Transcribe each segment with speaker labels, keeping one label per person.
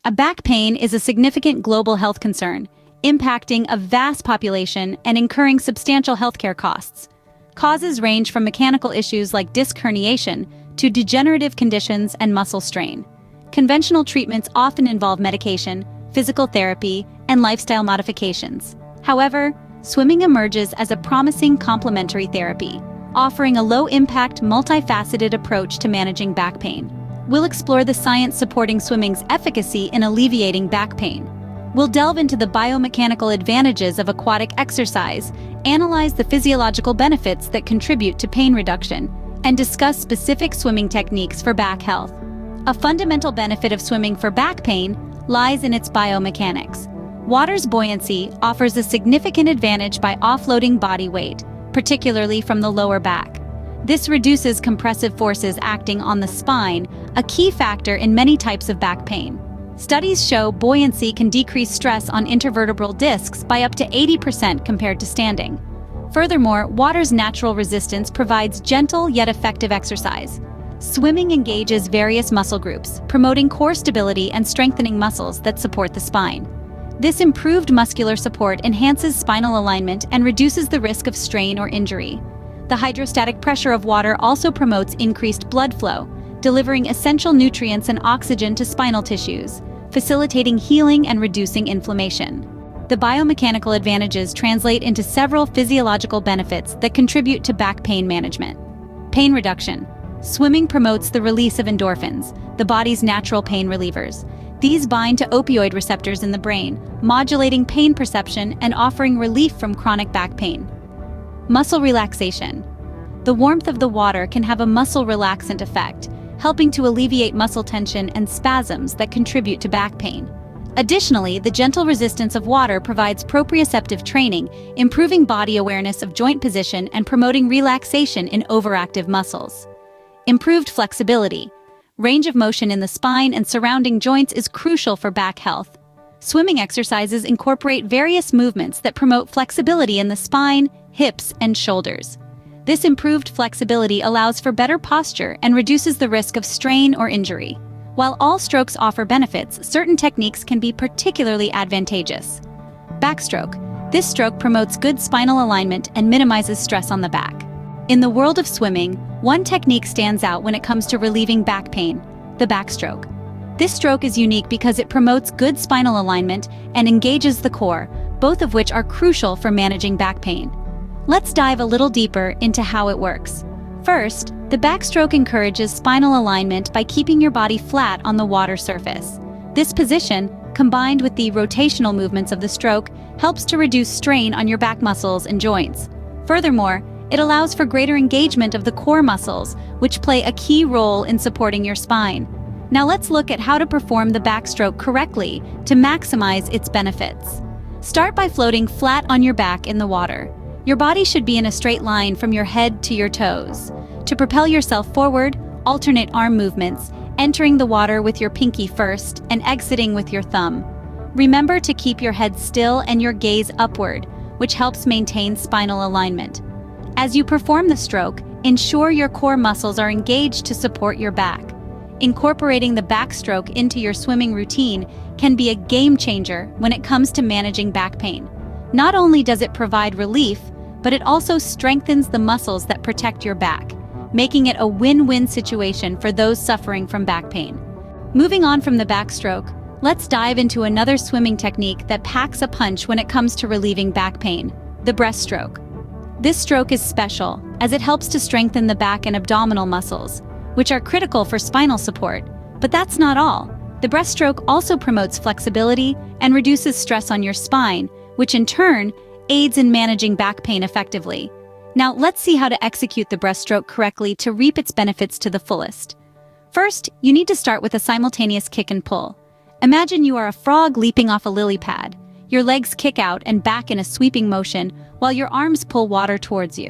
Speaker 1: A back pain is a significant global health concern, impacting a vast population and incurring substantial healthcare costs. Causes range from mechanical issues like disc herniation to degenerative conditions and muscle strain. Conventional treatments often involve medication, physical therapy, and lifestyle modifications. However, swimming emerges as a promising complementary therapy, offering a low-impact, multifaceted approach to managing back pain. We'll explore the science supporting swimming's efficacy in alleviating back pain. We'll delve into the biomechanical advantages of aquatic exercise, analyze the physiological benefits that contribute to pain reduction, and discuss specific swimming techniques for back health. A fundamental benefit of swimming for back pain lies in its biomechanics. Water's buoyancy offers a significant advantage by offloading body weight, particularly from the lower back. This reduces compressive forces acting on the spine, a key factor in many types of back pain. Studies show buoyancy can decrease stress on intervertebral discs by up to 80% compared to standing. Furthermore, water's natural resistance provides gentle yet effective exercise. Swimming engages various muscle groups, promoting core stability and strengthening muscles that support the spine. This improved muscular support enhances spinal alignment and reduces the risk of strain or injury. The hydrostatic pressure of water also promotes increased blood flow, delivering essential nutrients and oxygen to spinal tissues, facilitating healing and reducing inflammation. The biomechanical advantages translate into several physiological benefits that contribute to back pain management. Pain reduction. Swimming promotes the release of endorphins, the body's natural pain relievers. These bind to opioid receptors in the brain, modulating pain perception and offering relief from chronic back pain. Muscle relaxation. The warmth of the water can have a muscle relaxant effect, helping to alleviate muscle tension and spasms that contribute to back pain. Additionally, the gentle resistance of water provides proprioceptive training, improving body awareness of joint position and promoting relaxation in overactive muscles. Improved flexibility. Range of motion in the spine and surrounding joints is crucial for back health. Swimming exercises incorporate various movements that promote flexibility in the spine, hips, and shoulders. This improved flexibility allows for better posture and reduces the risk of strain or injury. While all strokes offer benefits, certain techniques can be particularly advantageous. Backstroke. This stroke promotes good spinal alignment and minimizes stress on the back. In the world of swimming, one technique stands out when it comes to relieving back pain: the backstroke. This stroke is unique because it promotes good spinal alignment and engages the core, both of which are crucial for managing back pain. Let's dive a little deeper into how it works. First, the backstroke encourages spinal alignment by keeping your body flat on the water surface. This position, combined with the rotational movements of the stroke, helps to reduce strain on your back muscles and joints. Furthermore, it allows for greater engagement of the core muscles, which play a key role in supporting your spine. Now let's look at how to perform the backstroke correctly to maximize its benefits. Start by floating flat on your back in the water. Your body should be in a straight line from your head to your toes. To propel yourself forward, alternate arm movements, entering the water with your pinky first and exiting with your thumb. Remember to keep your head still and your gaze upward, which helps maintain spinal alignment. As you perform the stroke, ensure your core muscles are engaged to support your back. Incorporating the backstroke into your swimming routine can be a game changer when it comes to managing back pain. Not only does it provide relief, but it also strengthens the muscles that protect your back, making it a win-win situation for those suffering from back pain. Moving on from the backstroke, let's dive into another swimming technique that packs a punch when it comes to relieving back pain: the breaststroke. This stroke is special as it helps to strengthen the back and abdominal muscles, which are critical for spinal support. But that's not all. The breaststroke also promotes flexibility and reduces stress on your spine, which in turn aids in managing back pain effectively. Now let's see how to execute the breaststroke correctly to reap its benefits to the fullest. First, you need to start with a simultaneous kick and pull. Imagine you are a frog leaping off a lily pad. Your legs kick out and back in a sweeping motion while your arms pull water towards you.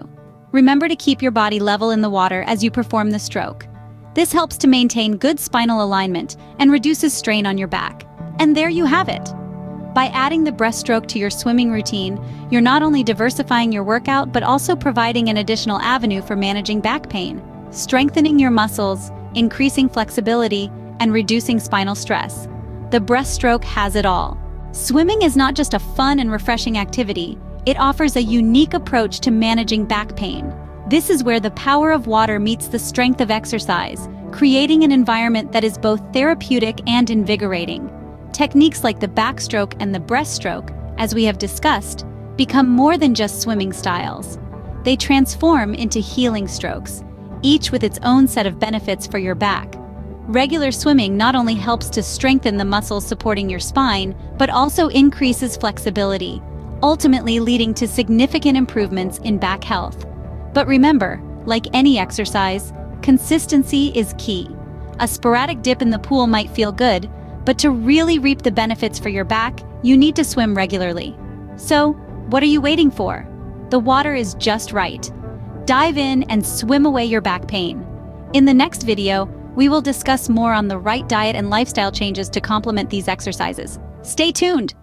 Speaker 1: Remember to keep your body level in the water as you perform the stroke. This helps to maintain good spinal alignment and reduces strain on your back. And there you have it. By adding the breaststroke to your swimming routine, you're not only diversifying your workout but also providing an additional avenue for managing back pain, strengthening your muscles, increasing flexibility, and reducing spinal stress. the breaststroke has it all. Swimming is not just a fun and refreshing activity, it offers a unique approach to managing back pain. This is where the power of water meets the strength of exercise, creating an environment that is both therapeutic and invigorating. Techniques like the backstroke and the breaststroke, as we have discussed, become more than just swimming styles. They transform into healing strokes, each with its own set of benefits for your back. Regular swimming not only helps to strengthen the muscles supporting your spine, but also increases flexibility, ultimately leading to significant improvements in back health. But remember, like any exercise, consistency is key. A sporadic dip in the pool might feel good, but to really reap the benefits for your back, you need to swim regularly. So, what are you waiting for? The water is just right. Dive in and swim away your back pain. In the next video, we will discuss more on the right diet and lifestyle changes to complement these exercises. Stay tuned!